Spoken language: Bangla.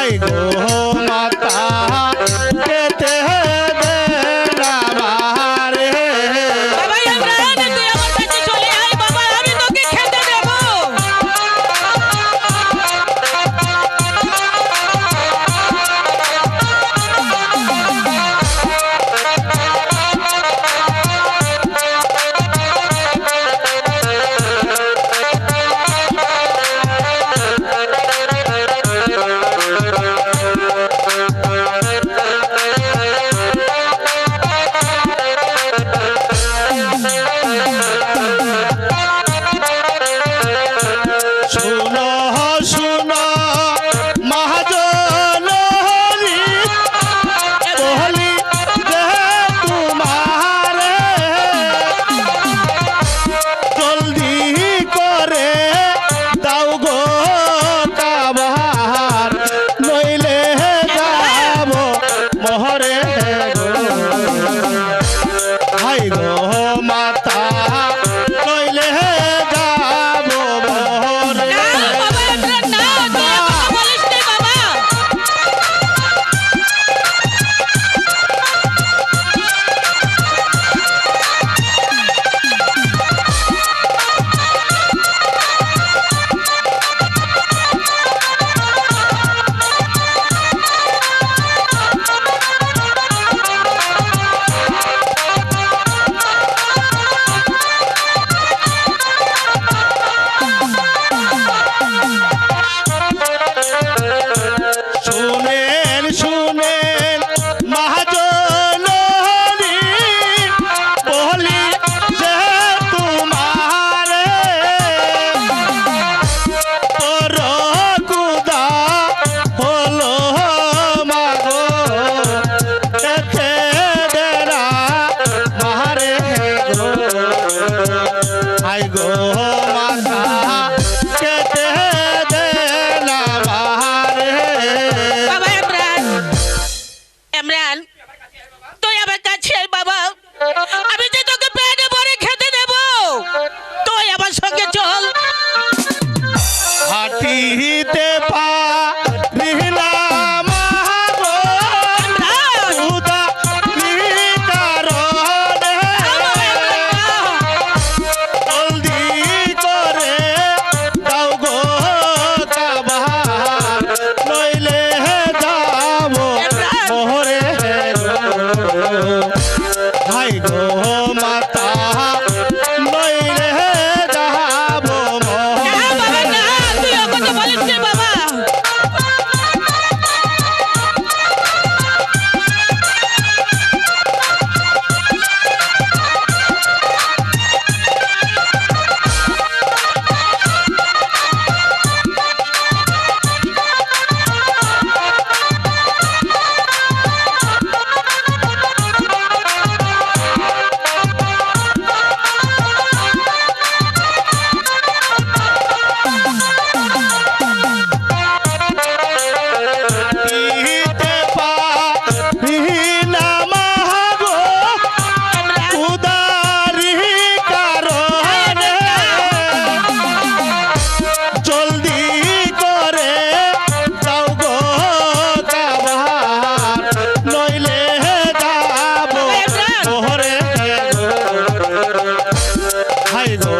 হাই গো মাতা খেতে দে না মারে। বাবা ইমরান তুই আমার কাছে চলে আয় বাবা আমি তোকে খেতে দেব। শুনো শুনো মহাজননী বলি দে তোমারে জলদি করে দাও গো কাবার নইলে যাব মহরে গো। হাই গো মাতা নইলে যাব মহরে। না বাবা ইমরান না তুই আমাকে বলিস নি বাবা। শুনেন শুনেন মহাজননী বলি যে তোমারে পর কুদা হলো মাগো খেতে দেনা মারে গো। আই গো মাতা খেতে দেনা মারে। বাবা ইমরান ইমরান তুই আমার কাছে আয় বাবা আমি যে তোকে পেটে ভরে খেতে দেব তুই আমার সঙ্গে চল। হাটিতে পারিলা মাগো উদা কারণে জলদি করে দাও গো কাবার নইলে যাব মোহরে গো। হাই গো মাতা নইলে যাব না বাবা না তুই ও কথা বলিস নি বাবা। হাটিতে পারিলা মাগো উদারি কারণে জলদি করে দাও গো কাবার নইলে যাব মোহরে গো। হাই গো